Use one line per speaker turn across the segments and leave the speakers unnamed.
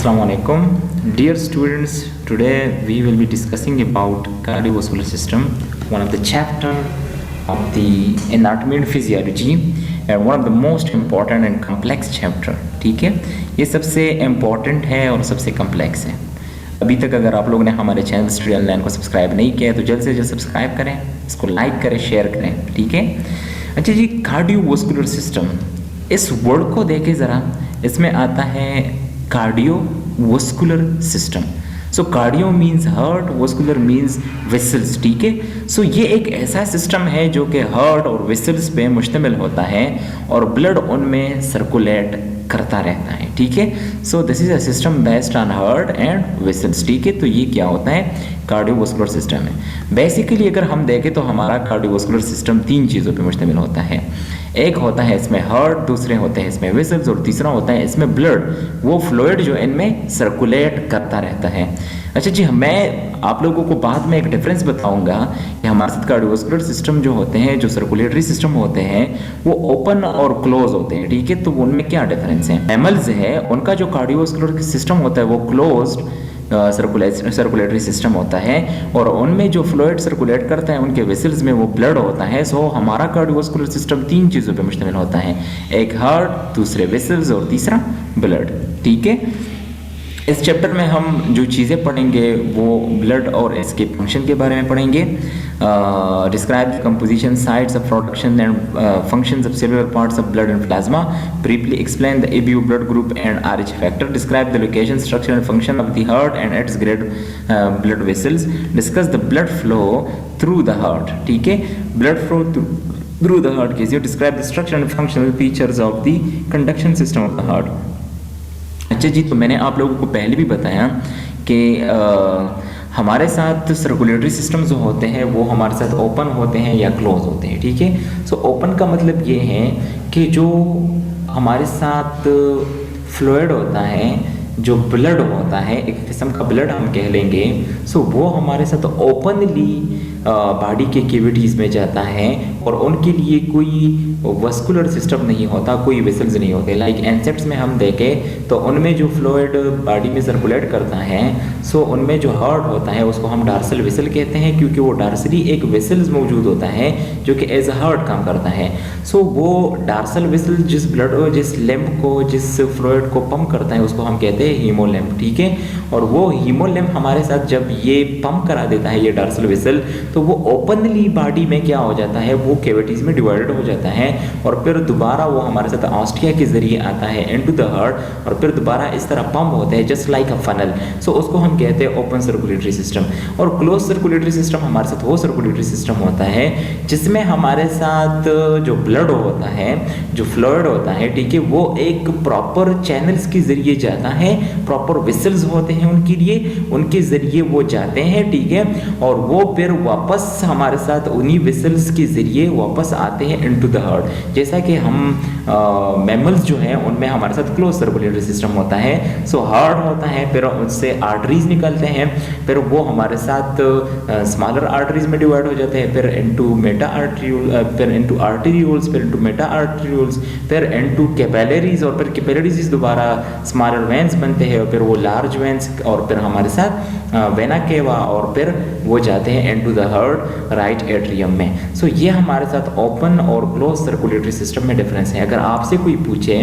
Assalamualaikum, dear students. Today we will be discussing about cardiovascular system, one of the chapter of the anatomy and physiology, and one of the most important and complex chapter. ठीक है, ये सबसे important है और सबसे complex है. अभी तक अगर आप लोगों ने हमारे चैनल स्टडी ऑनलाइन को सब्सक्राइब नहीं किया है तो जल्द से जल्द सब्सक्राइब करें, इसको लाइक करें, शेयर करें. ठीक है. अच्छा जी, कार्डियोवास्कुलर सिस्टम, इस वर्ड को देखें ज़रा. इसमें आता है cardiovascular system. So cardio means heart, vascular means vessels. ठीक है. सो ये एक ऐसा सिस्टम है जो कि हार्ट और वेसल्स पे मुश्तमिल होता है और ब्लड उनमें सर्कुलेट करता रहता है. ठीक है. So this is a system based on heart and vessels. ठीक है. तो ये क्या होता है? कार्डियोवास्कुलर सिस्टम है. बेसिकली अगर हम देखें तो हमारा कार्डियोवास्कुलर सिस्टम तीन चीज़ों पे मुश्तमिल होता है. एक होता है इसमें हार्ट, दूसरे होते हैं इसमें वेसल्स और तीसरा होता है इसमें ब्लड, वो फ्लूइड जो इनमें सर्कुलेट करता रहता है. अच्छा जी, मैं आप लोगों को बाद में एक डिफरेंस बताऊंगा कि हमारे साथ कार्डियोवास्कुलर सिस्टम जो होते हैं, जो सर्कुलेटरी सिस्टम होते हैं, वो ओपन और क्लोज होते हैं. ठीक है. तो उनमें क्या डिफरेंस है? मैमल्स है, उनका जो कार्डियोवास्कुलर सिस्टम होता है वो क्लोज्ड सर्कुलेटरी सिस्टम होता है और उनमें जो फ्लूइड सर्कुलेट करता है उनके वेसल्स में वो ब्लड होता है. सो हमारा कार्डियोवास्कुलर सिस्टम तीन चीज़ों पे मुश्तमिल होता है, एक हार्ट, दूसरे वेसल्स और तीसरा ब्लड. ठीक है. इस चैप्टर में हम जो चीज़ें पढ़ेंगे वो ब्लड और इसके फंक्शन के बारे में पढ़ेंगे. Describe the composition, sites of production and functions of cellular parts of blood and plasma. Briefly explain the ABU blood group and RH factor. Describe the location, structure and function of the heart and it's grade blood vessels. Discuss the blood flow through the heart. ठीक है. Blood flow through the heart case. You describe the structure and functional features of the conduction system of the heart. अच्छा जी, तो मैंने आप लोगों को पहले भी बताया कि हमारे साथ सर्कुलेटरी सिस्टम जो होते हैं वो हमारे साथ ओपन होते हैं या क्लोज होते हैं. ठीक है. सो ओपन का मतलब ये है कि जो हमारे साथ फ्लूइड होता है, जो ब्लड होता है, एक किस्म का ब्लड हम कह लेंगे, सो वो हमारे साथ ओपनली बॉडी के कैविटीज़ में जाता है और उनके लिए कोई वस्कुलर सिस्टम नहीं होता, कोई वेसल्स नहीं होते. लाइक इंसेक्ट्स में हम देखें तो उनमें जो फ्लूइड बॉडी में सर्कुलेट करता है, सो उनमें जो हार्ट होता है उसको हम डार्सल वेसल कहते हैं क्योंकि वो डार्सली एक वेसल्स मौजूद होता है जो कि एज अ हार्ट काम करता है. सो वो डार्सल वेसल जिस ब्लड, जिस लैम्प को, जिस फ्लूइड को पंप करता है उसको हम कहते हैं हीमोलैम्प. ठीक है. और वो हीमोलैम्प हमारे साथ जब ये पंप करा देता है, ये डार्सल वेसल, तो वो ओपनली बॉडी में क्या हो जाता है, वो कैविटीज में डिवाइडेड हो जाता है और फिर दोबारा वो हमारे साथ ऑस्टिया के जरिए आता है इनटू द हार्ट और फिर दोबारा इस तरह पंप होता है जस्ट लाइक अ फनल. सो उसको हम कहते हैं ओपन सर्कुलेटरी सिस्टम. और क्लोज सर्कुलेटरी सिस्टम हमारे साथ वो सर्कुलेटरी सिस्टम होता है जिसमें हमारे साथ जो ब्लड होता है, जो फ्लूइड होता है, ठीक है, वो एक प्रॉपर चैनल्स के जरिए जाता है, प्रॉपर वेसल्स होते हैं उनके लिए, उनके जरिए वो जाते हैं. ठीक है. और वो फिर वापस हमारे साथ उन्हीं वेसल्स के जरिए वापस आते हैं इनटू द हार्ट. जैसा कि हम मैमल्स जो हैं उनमें हमारे साथ क्लोज सर्कुलेटरी सिस्टम होता है. सो हार्ट होता है, फिर उससे आर्टरीज निकलते हैं, फिर वो हमारे साथ स्मॉलर आर्टरीज में डिवाइड हो जाते हैं, फिर इनटू मेटा आर्टरीयूल, फिर इनटू आर्टरीयूल्स, फिर इनटू मेटा आर्टरीयूल्स, फिर इनटू कैपिलरीज और फिर कैपिलरीज दोबारा स्मॉलर वेन्स बनते हैं और फिर वो लार्ज वेन्स और फिर हमारे साथ वेना केवा और फिर वो जाते हैं into the heart right atrium में. सो ये हमारे साथ ओपन और क्लोज सर्कुलेटरी सिस्टम में डिफरेंस है. अगर आपसे कोई पूछे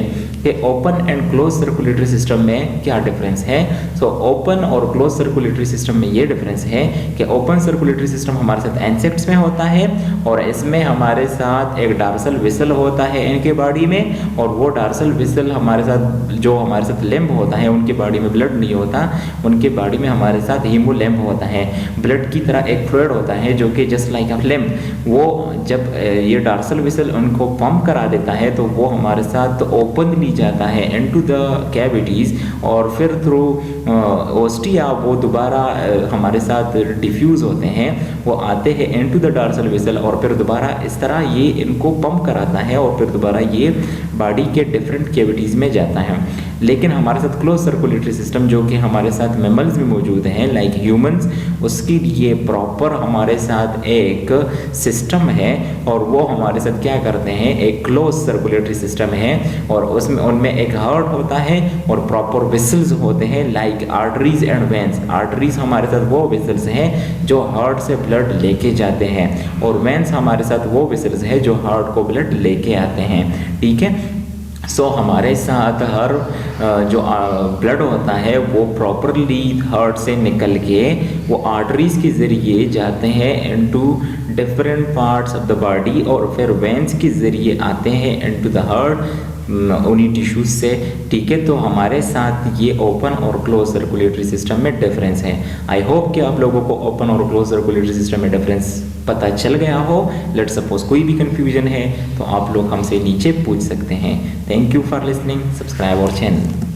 कि open and close circulatory system में क्या डिफरेंस है, सो ओपन और क्लोज सर्कुलेटरी सिस्टम में ये डिफरेंस है कि ओपन सर्कुलेटरी सिस्टम हमारे साथ इंसेक्ट्स में होता है और इसमें हमारे साथ एक डार्सल वेसल होता है इनके बॉडी में और वो डार्सल वेसल हमारे साथ, जो हमारे साथ लिम्ब होता है, उनके बॉडी में ब्लड नहीं होता, उनके बॉडी में हमारे साथ हीमोलैम्प होता है. ब्लड की तरह एक फ्लूइड होता है जो कि जस्ट लाइक अ लिम्ब, वो जब ये डार्सल वेसल उनको पंप करा देता है तो वो हमारे साथ ओपनली जाता है इनटू द कैविटीज और फिर थ्रू ओस्टिया वो दोबारा हमारे साथ डिफ्यूज होते हैं, वो आते हैं इनटू द डार्सल वेसल और फिर दोबारा इस तरह ये इनको पंप कराता है और फिर दोबारा ये बॉडी के डिफरेंट कैविटीज में जाता है. लेकिन हमारे साथ क्लोज सर्कुलेटरी सिस्टम जो कि हमारे साथ मैमल्स में मौजूद हैं लाइक ह्यूमंस, उसके लिए प्रॉपर हमारे हमारे साथ एक सिस्टम है और वो हमारे साथ क्या करते हैं, एक क्लोज सर्कुलेटरी सिस्टम है और उसमें उनमें एक हार्ट होता है और प्रॉपर वेसल्स होते हैं like arteries and veins. Arteries हमारे साथ वो वेसल्स हैं जो हार्ट से ब्लड लेके जाते हैं और वेंस हमारे साथ वो वेसल्स हैं जो हार्ट को ब्लड लेके आते हैं, ठीक है। सो हमारे साथ हर जो ब्लड होता है वो प्रॉपरली हार्ट से निकल के वो आर्टरीज के ज़रिए जाते हैं into different parts of the body और फिर वेंस के ज़रिए आते हैं इनटू द हार्ट उन्हीं टिश्यूज से, ठीक है। तो हमारे साथ ये ओपन और क्लोज सर्कुलेटरी सिस्टम में डिफरेंस है। आई होप कि आप लोगों को ओपन और क्लोज सर्कुलेटरी सिस्टम में डिफरेंस पता चल गया हो। लेट सपोज कोई भी कंफ्यूजन है तो आप लोग हमसे नीचे पूछ सकते हैं। Thank you for listening, subscribe our channel.